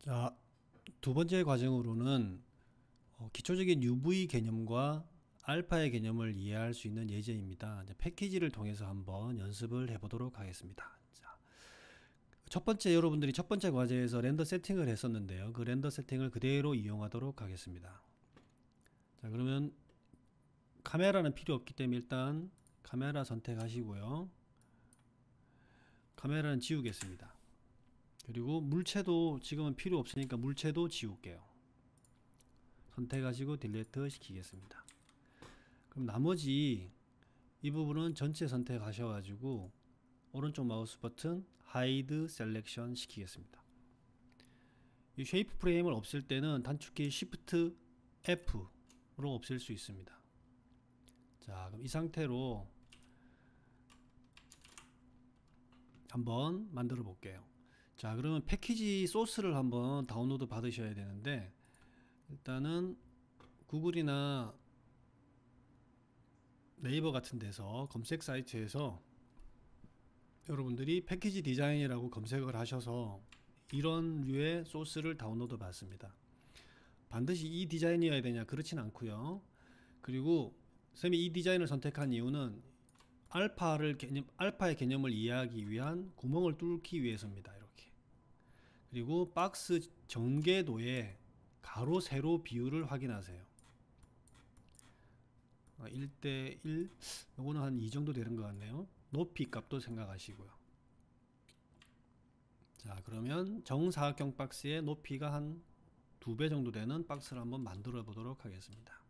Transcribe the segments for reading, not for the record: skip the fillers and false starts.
자, 두 번째 과정으로는 기초적인 UV 개념과 알파의 개념을 이해할 수 있는 예제입니다. 이제 패키지를 통해서 한번 연습을 해보도록 하겠습니다. 자, 첫 번째 여러분들이 첫 번째 과제에서 렌더 세팅을 했었는데요. 그 렌더 세팅을 그대로 이용하도록 하겠습니다. 자, 그러면 카메라는 필요 없기 때문에 일단 카메라 선택하시고요. 카메라는 지우겠습니다. 그리고 물체도 지금은 필요 없으니까 물체도 지울게요. 선택하시고 딜리트 시키겠습니다. 그럼 나머지 이 부분은 전체 선택하셔가지고 오른쪽 마우스 버튼 하이드 셀렉션 시키겠습니다. 이 쉐이프 프레임을 없앨 때는 단축키 Shift F로 없앨 수 있습니다. 자, 그럼 이 상태로 한번 만들어 볼게요. 자, 그러면 패키지 소스를 한번 다운로드 받으셔야 되는데, 일단은 구글이나 네이버 같은 데서 검색 사이트에서 여러분들이 패키지 디자인이라고 검색을 하셔서 이런 류의 소스를 다운로드 받습니다. 반드시 이 디자인이어야 되냐? 그렇진 않고요. 그리고 쌤이 이 디자인을 선택한 이유는 알파의 개념을 이해하기 위한 구멍을 뚫기 위해서입니다. 이렇게. 그리고 박스 전개도의 가로 세로 비율을 확인하세요. 1대1, 요거는 한 2 정도 되는 것 같네요. 높이 값도 생각하시고요. 자, 그러면 정사각형 박스의 높이가 한 2배 정도 되는 박스를 한번 만들어 보도록 하겠습니다.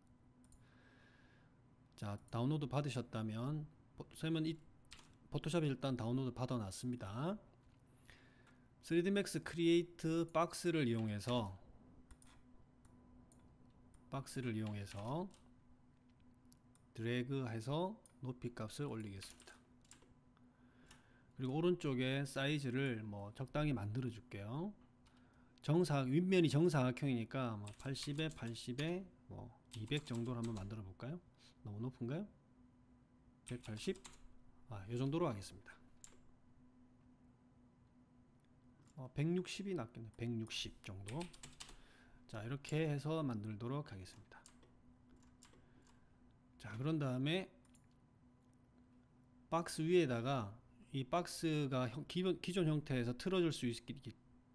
자, 다운로드 받으셨다면 쌤은 이 포토샵 일단 다운로드 받아 놨습니다. 3D Max Create 박스를 이용해서 드래그 해서 높이 값을 올리겠습니다. 그리고 오른쪽에 사이즈를 뭐 적당히 만들어 줄게요. 윗면이 정사각형이니까 80에 80에 뭐 200 정도로 한번 만들어 볼까요? 너무 높은가요? 180? 이 정도로 하겠습니다. 160이 낫겠네. 160 정도. 자, 이렇게 해서 만들도록 하겠습니다. 자, 그런 다음에 박스 위에다가 이 박스가 기존 형태에서 틀어줄 수 있게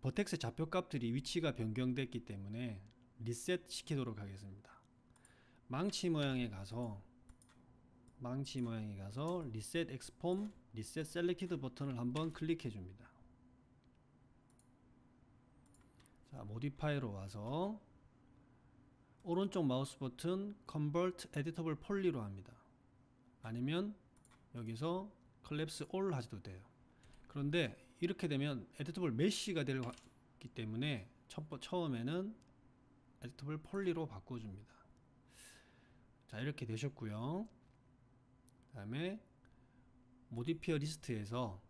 버텍스 좌표값들이 위치가 변경됐기 때문에 리셋 시키도록 하겠습니다. 망치 모양에 가서 리셋 엑스폼, 리셋 셀렉티드 버튼을 한번 클릭해 줍니다. 자, 모디파이로 와서 오른쪽 마우스 버튼 Convert Editable Poly로 합니다. 아니면 여기서 Collapse All 하셔도 돼요. 그런데 이렇게 되면 Editable Mesh가 되기 때문에 처음에는 Editable Poly로 바꿔줍니다. 자, 이렇게 되셨고요. 그 다음에 모디피어 리스트에서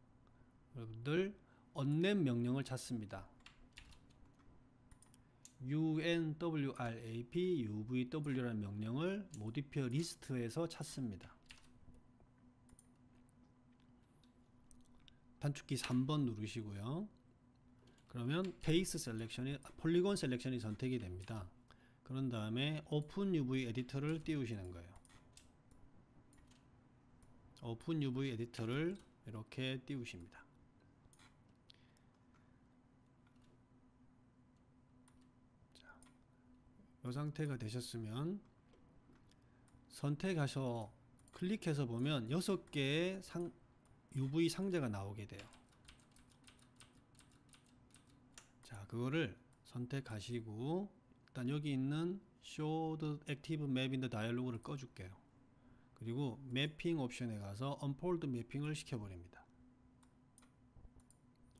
여러분들 unwrap 명령을 찾습니다. unwrap uvw라는 명령을 모디피어 리스트에서 찾습니다. 단축키 3번 누르시고요. 그러면 페이스 셀렉션이 폴리곤 셀렉션이 선택이 됩니다. 그런 다음에 오픈 UV 에디터를 띄우시는 거예요. 오픈 UV 에디터를 이렇게 띄우십니다. 자, 이 상태가 되셨으면 선택하셔 클릭해서 보면 6개의 UV 상자가 나오게 돼요. 자, 그거를 선택하시고 일단 여기 있는 Show the Active Map in the Dialog를 꺼줄게요. 그리고 매핑 옵션에 가서 Unfold 매핑을 시켜버립니다.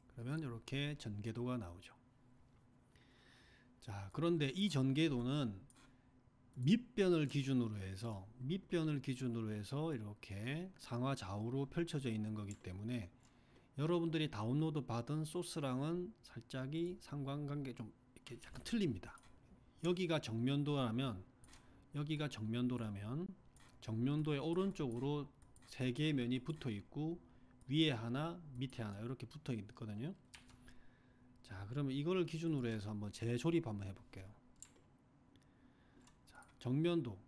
그러면 이렇게 전개도가 나오죠. 자, 그런데 이 전개도는 밑변을 기준으로 해서 이렇게 상하 좌우로 펼쳐져 있는 거기 때문에 여러분들이 다운로드 받은 소스랑은 살짝이 상관관계 좀 이렇게 약간 틀립니다. 여기가 정면도라면 정면도의 오른쪽으로 3개의 면이 붙어 있고 위에 하나 밑에 하나 이렇게 붙어 있거든요. 자, 그러면 이걸 기준으로 해서 한번 재조립 한번 해볼게요. 자, 정면도,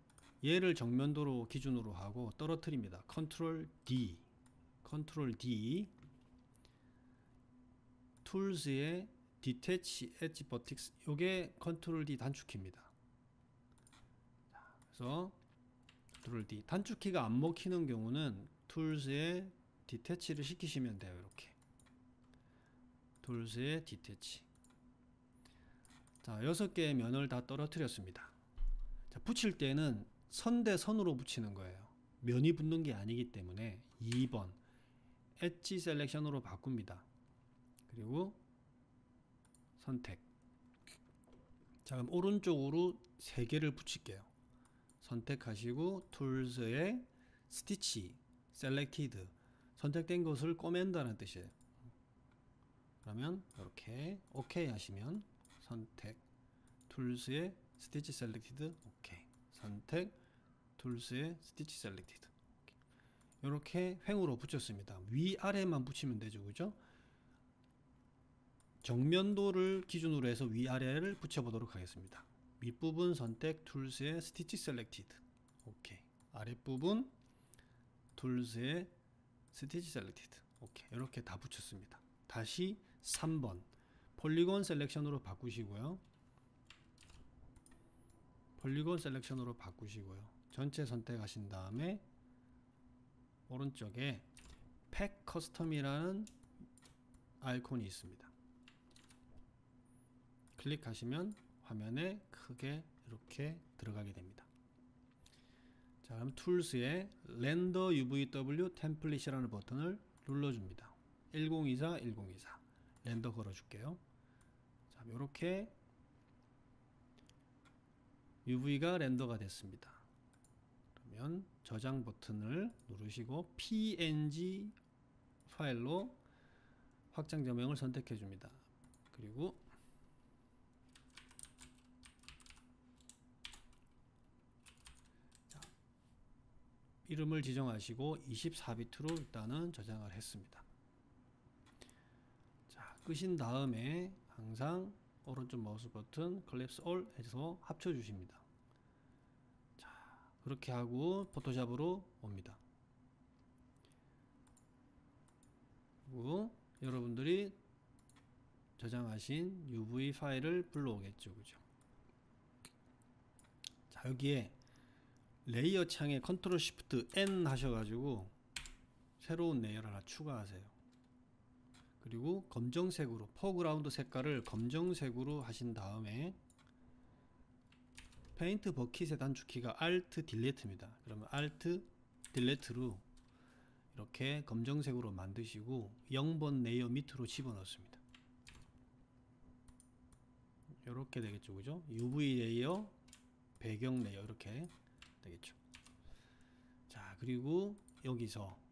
얘를 정면도로 기준으로 하고 떨어뜨립니다. 컨트롤 D, 컨트롤 D, 툴스의 Detach Edge Vertex, 요게 컨트롤 D 단축키입니다. 그래서 컨트롤 D, 단축키가 안 먹히는 경우는 툴스의 디태치를 시키시면 돼요. 이렇게 툴스의 디태치. 자, 6개의 면을 다 떨어뜨렸습니다. 자, 붙일 때는 선 대 선으로 붙이는 거예요. 면이 붙는 게 아니기 때문에 2번 엣지 셀렉션으로 바꿉니다. 그리고 선택. 자, 그럼 오른쪽으로 3개를 붙일게요. 선택하시고 툴스의 스티치 셀렉티드, 선택된 것을 꼬맨다는 뜻이에요. 그러면 이렇게 오케이 하시면 선택 툴스의 스티치 셀렉티드 오케이, 선택 툴스의 스티치 셀렉티드 오케이. 이렇게 횡으로 붙였습니다. 위아래만 붙이면 되죠, 그죠? 정면도를 기준으로 해서 위아래를 붙여보도록 하겠습니다. 윗부분 선택 툴스의 스티치 셀렉티드 오케이, 아랫부분 툴스의 스티치 셀렉티드 오케이. 이렇게 다 붙였습니다. 다시 3번 폴리곤 셀렉션으로 바꾸시고요. 폴리곤 셀렉션으로 바꾸시고요. 전체 선택하신 다음에 오른쪽에 팩 커스텀이라는 아이콘이 있습니다. 클릭하시면 화면에 크게 이렇게 들어가게 됩니다. 자, 그럼 툴스의 렌더 UVW 템플릿이라는 버튼을 눌러줍니다. 1024 1024 렌더 걸어줄게요. 자, 이렇게 UV가 렌더가 됐습니다. 그러면 저장 버튼을 누르시고 PNG 파일로 확장 저명을 선택해 줍니다. 그리고 자, 이름을 지정하시고 24비트로 일단은 저장을 했습니다. 자, 끄신 다음에 항상 오른쪽 마우스 버튼 클립스 올 해서 합쳐 주십니다. 자, 그렇게 하고 포토샵으로 옵니다. 그리고 여러분들이 저장하신 UV 파일을 불러오겠죠, 그죠? 자, 여기에 레이어 창에 컨트롤 쉬프트 N 하셔가지고 새로운 레이어를 하나 추가하세요. 그리고 검정색으로 포그라운드 색깔을 검정색으로 하신 다음에 페인트 버킷의 단축키가 Alt Delete입니다. 그러면 Alt Delete로 이렇게 검정색으로 만드시고 0번 레이어 밑으로 집어넣습니다. 이렇게 되겠죠, 그죠? UV 레이어, 배경 레이어 이렇게 되겠죠. 자, 그리고 여기서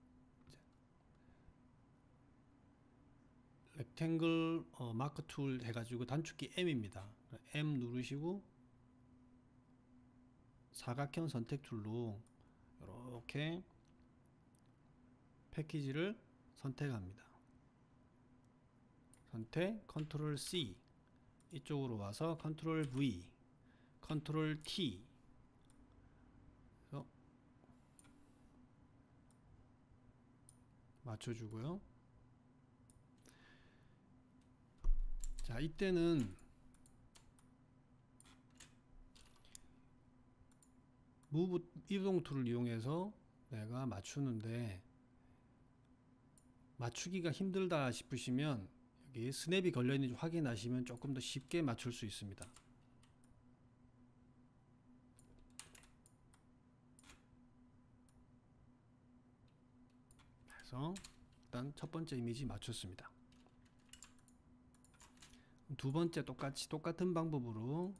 렉탱글 마크 툴 해가지고 단축키 M입니다. M 누르시고 사각형 선택 툴로 이렇게 패키지를 선택합니다. 선택 컨트롤 C, 이쪽으로 와서 컨트롤 V, 컨트롤 T, 그래서 맞춰주고요. 자, 이때는 무브 이동 툴을 이용해서 내가 맞추는데 맞추기가 힘들다 싶으시면 여기 스냅이 걸려있는지 확인하시면 조금 더 쉽게 맞출 수 있습니다. 그래서 일단 첫 번째 이미지 맞췄습니다. 두 번째 똑같은 방법으로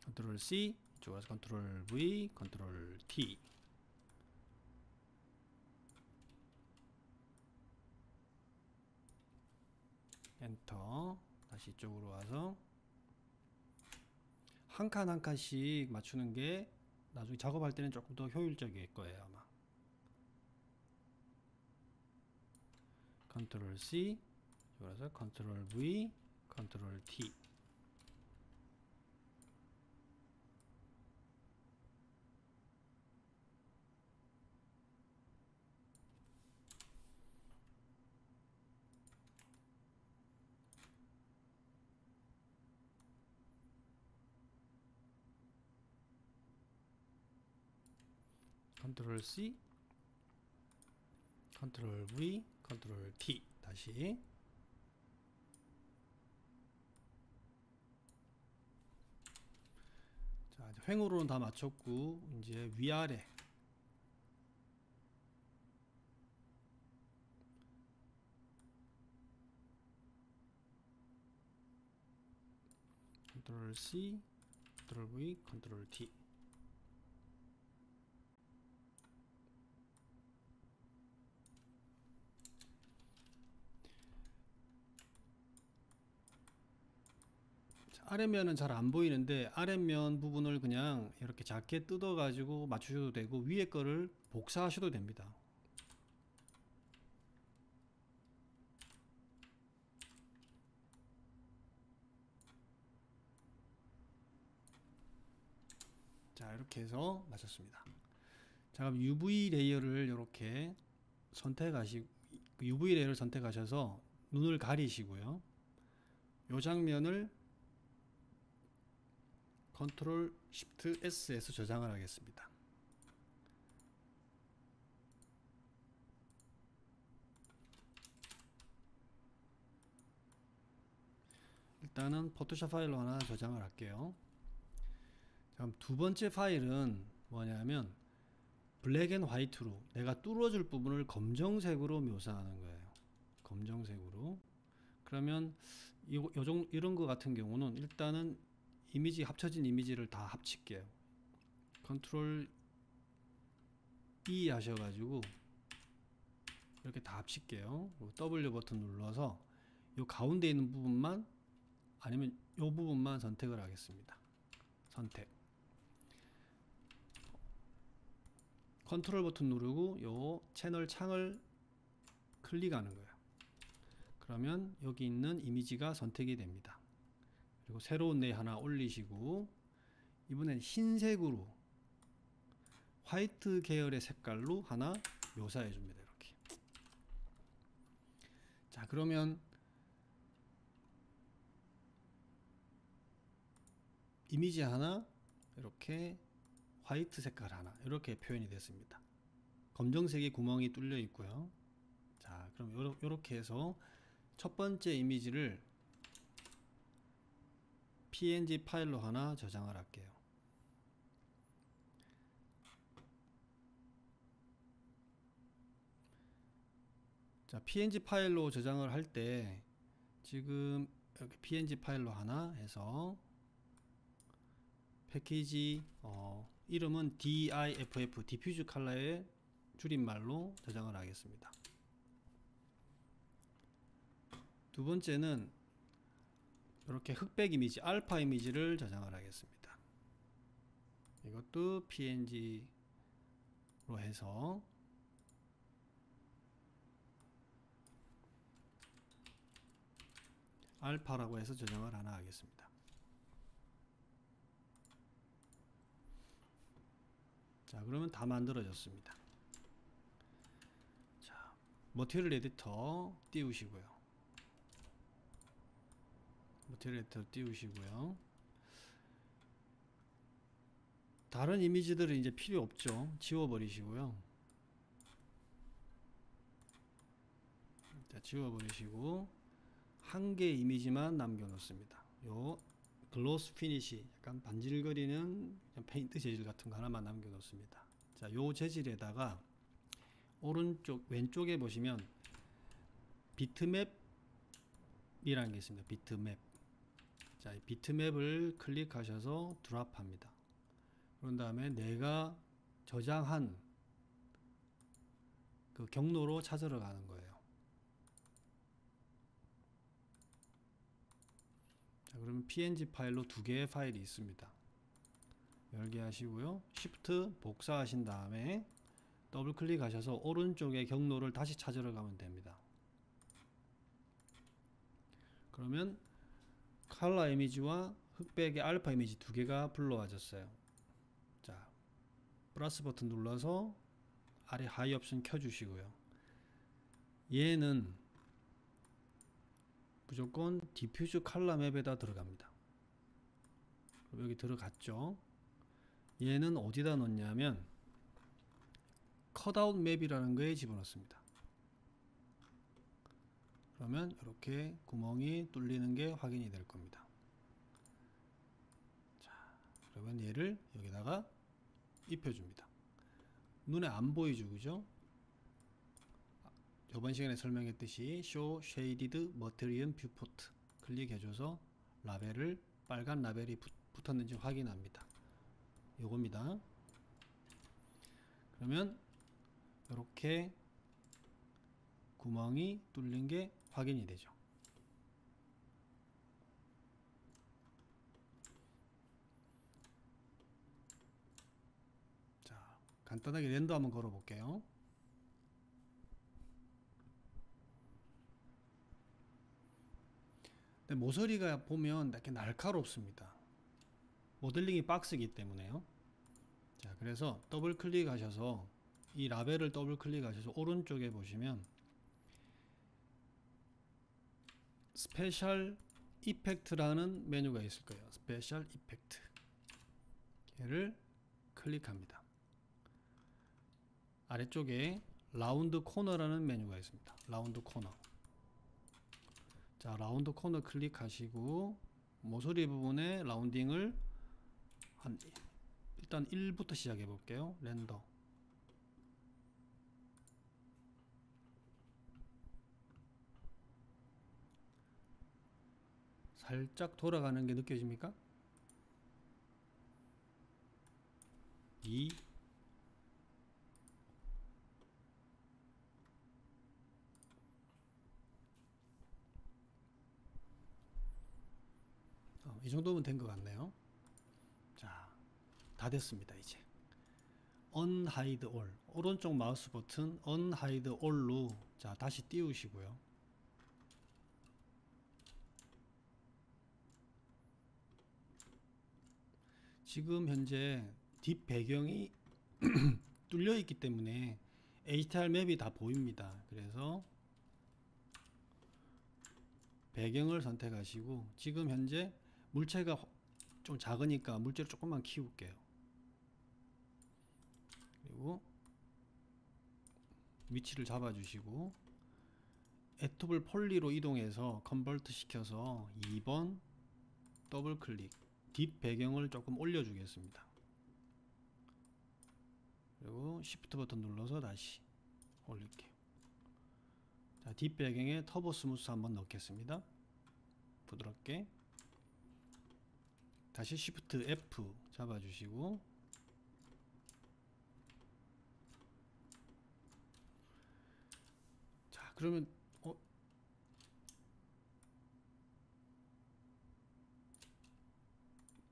컨트롤 C, 이쪽으로 컨트롤 V, 컨트롤 T. 엔터. 다시 이쪽으로 와서 한 칸 한 칸씩 맞추는 게 나중에 작업할 때는 조금 더 효율적일 거예요 아마. 컨트롤 C, 그래서 컨트롤 V, 컨트롤 T. 컨트롤 C, 컨트롤 V, 컨트롤 T. 다시. 자, 이제 횡으로는 다 맞췄고 이제 위아래 컨트롤 C, 컨트롤 V, 컨트롤 T. 아랫면은 잘 안 보이는데 아랫면 부분을 그냥 이렇게 작게 뜯어 가지고 맞추셔도 되고 위에 거를 복사하셔도 됩니다. 자, 이렇게 해서 맞췄습니다. 자, 그럼 UV 레이어를 이렇게 UV 레이어를 선택하셔서 눈을 가리시고요. 이 장면을 컨트롤 Shift S에서 저장을 하겠습니다. 일단은 포토샵 파일로 하나 저장을 할게요. 그럼 두 번째 파일은 뭐냐면 블랙 앤 화이트로 내가 뚫어줄 부분을 검정색으로 묘사하는 거예요. 검정색으로. 그러면 이런 거 같은 경우는 일단은 이미지 합쳐진 이미지를 다 합칠게요. 컨트롤 E 하셔가지고 이렇게 다 합칠게요. W 버튼 눌러서 이 가운데 있는 부분만 아니면 이 부분만 선택을 하겠습니다. 선택. 컨트롤 버튼 누르고 이 채널 창을 클릭하는 거예요. 그러면 여기 있는 이미지가 선택이 됩니다. 그리고 새로운 레이 하나 올리시고 이번엔 흰색으로 화이트 계열의 색깔로 하나 묘사해 줍니다. 이렇게. 자, 그러면 이미지 하나 이렇게 화이트 색깔 하나 이렇게 표현이 됐습니다. 검정색의 구멍이 뚫려 있고요. 자, 그럼 이렇게 해서 첫 번째 이미지를 PNG 파일로 하나 저장을 할게요. 자, PNG 파일로 저장을 할 때 지금 이렇게 PNG 파일로 하나 해서 패키지 이름은 DIFF 디퓨즈 컬러의 줄임말로 저장을 하겠습니다. 두 번째는 이렇게 흑백 이미지 알파 이미지를 저장을 하겠습니다. 이것도 PNG로 해서 알파라고 해서 저장을 하나 하겠습니다. 자, 그러면 다 만들어졌습니다. 자, 머티리얼 에디터 띄우시고요. 머티리얼 에디터 띄우시고요. 다른 이미지들은 이제 필요 없죠. 지워버리시고요. 자, 지워버리시고 한 개의 이미지만 남겨놓습니다. 요 글로스 피니시 약간 반질거리는 페인트 재질 같은 거 하나만 남겨놓습니다. 자, 요 재질에다가 왼쪽에 보시면 비트맵이라는 게 있습니다. 비트맵. 자, 이 비트맵을 클릭하셔서 드랍합니다. 그런 다음에 내가 저장한 그 경로로 찾으러 가는 거예요. 자, 그러면 PNG 파일로 두 개의 파일이 있습니다. 열게 하시고요. Shift 복사하신 다음에 더블 클릭하셔서 오른쪽에 경로를 다시 찾으러 가면 됩니다. 그러면 컬러 이미지와 흑백의 알파 이미지 두 개가 불러와졌어요. 자, 플러스 버튼 눌러서 아래 하이 옵션 켜주시고요. 얘는 무조건 디퓨즈 컬러 맵에다 들어갑니다. 여기 들어갔죠. 얘는 어디다 넣냐면 컷아웃 맵이라는 거에 집어넣습니다. 그러면 이렇게 구멍이 뚫리는 게 확인이 될 겁니다. 자, 그러면 얘를 여기다가 입혀줍니다. 눈에 안 보이죠, 그죠? 저번 시간에 설명했듯이 Show Shaded Material Viewport 클릭해줘서 라벨을 빨간 라벨이 붙었는지 확인합니다. 요겁니다. 그러면 이렇게 구멍이 뚫린 게 확인이 되죠. 자, 간단하게 렌더 한번 걸어 볼게요. 근데 모서리가 보면 이렇게 날카롭습니다. 모델링이 박스이기 때문에요. 자, 그래서 더블 클릭하셔서 이 라벨을 더블 클릭하셔서 오른쪽에 보시면 스페셜 이펙트라는 메뉴가 있을 거예요. 스페셜 이펙트. 얘를 클릭합니다. 아래쪽에 라운드 코너라는 메뉴가 있습니다. 라운드 코너. 자, 라운드 코너 클릭하시고 모서리 부분에 라운딩을 일단 1부터 시작해 볼게요. 렌더. 살짝 돌아가는 게 느껴집니까? 2 이 정도면 된 것 같네요. 자, 다 됐습니다. 이제 Unhide All 오른쪽 마우스 버튼 Unhide All로 자 다시 띄우시고요. 지금 현재 뒷 배경이 뚫려 있기 때문에 HDR 맵이 다 보입니다. 그래서 배경을 선택하시고 지금 현재 물체가 좀 작으니까 물체를 조금만 키울게요. 그리고 위치를 잡아주시고 애톱을 폴리로 이동해서 컨버트 시켜서 2번 더블 클릭 뒷 배경을 조금 올려주겠습니다. 그리고 Shift 버튼 눌러서 다시 올릴게요. 자, 뒷 배경에 터보 스무스 한번 넣겠습니다. 부드럽게 다시 Shift F 잡아주시고 자, 그러면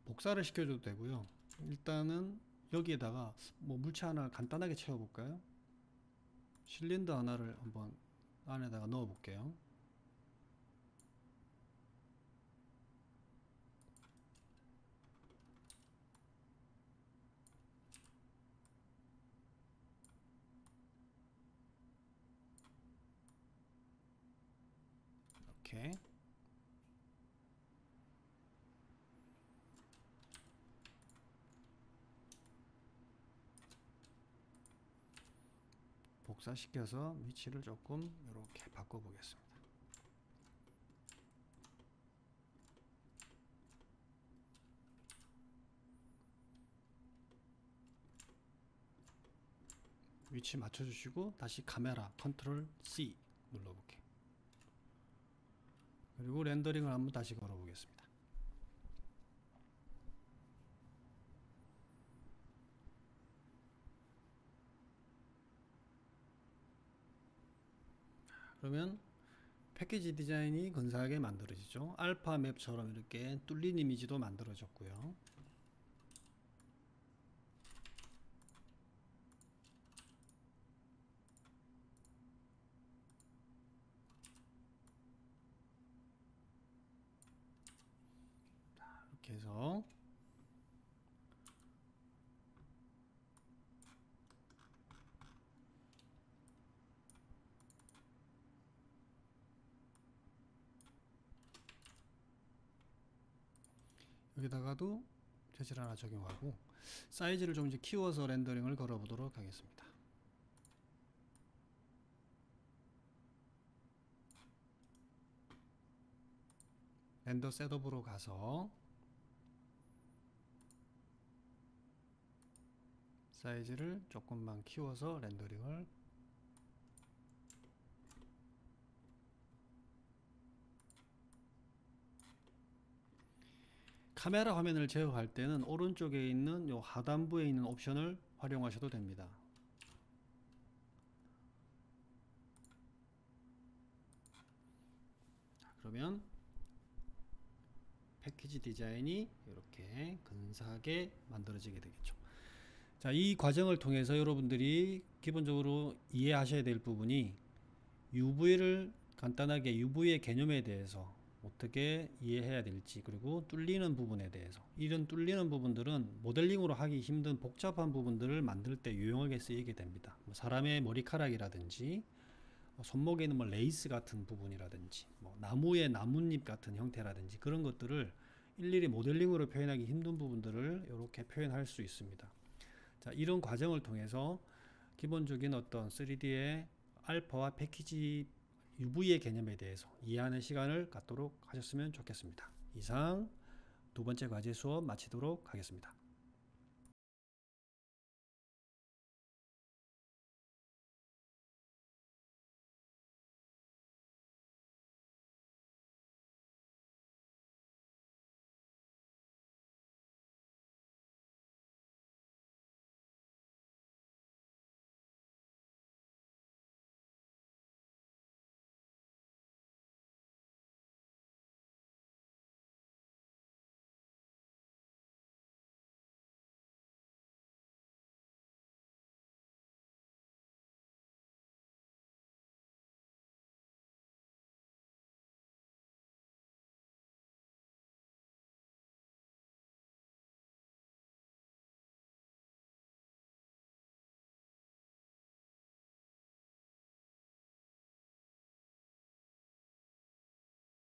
복사를 시켜줘도 되고요. 일단은 여기에다가 뭐 물체 하나 간단하게 채워볼까요? 실린더 하나를 한번 안에다가 넣어 볼게요. 이렇게 복사시켜서 위치를 조금 이렇게 바꿔 보겠습니다. 위치 맞춰주시고 다시 카메라 컨트롤 C 눌러볼게요. 그리고 렌더링을 한번 다시 걸어보겠습니다. 그러면 패키지 디자인이 근사하게 만들어지죠. 알파 맵처럼 이렇게 뚫린 이미지도 만들어졌고요. 이렇게 해서 여기다가도 재질 하나 적용하고 사이즈를 좀 이제 키워서 렌더링을 걸어 보도록 하겠습니다. 렌더 셋업으로 가서 사이즈를 조금만 키워서 렌더링을 카메라 화면을 제어할 때는 오른쪽에 있는 요 하단부에 있는 옵션을 활용하셔도 됩니다. 자, 그러면 패키지 디자인이 이렇게 근사하게 만들어지게 되겠죠. 자, 이 과정을 통해서 여러분들이 기본적으로 이해하셔야 될 부분이 UV를 간단하게 UV의 개념에 대해서 어떻게 이해해야 될지, 그리고 뚫리는 부분에 대해서, 이런 뚫리는 부분들은 모델링으로 하기 힘든 복잡한 부분들을 만들 때 유용하게 쓰이게 됩니다. 뭐 사람의 머리카락이라든지 손목에 있는 뭐 레이스 같은 부분이라든지 뭐 나무의 나뭇잎 같은 형태라든지 그런 것들을 일일이 모델링으로 표현하기 힘든 부분들을 이렇게 표현할 수 있습니다. 자, 이런 과정을 통해서 기본적인 어떤 3D의 알파와 패키지 UV의 개념에 대해서 이해하는 시간을 갖도록 하셨으면 좋겠습니다. 이상 두 번째 과제 수업 마치도록 하겠습니다.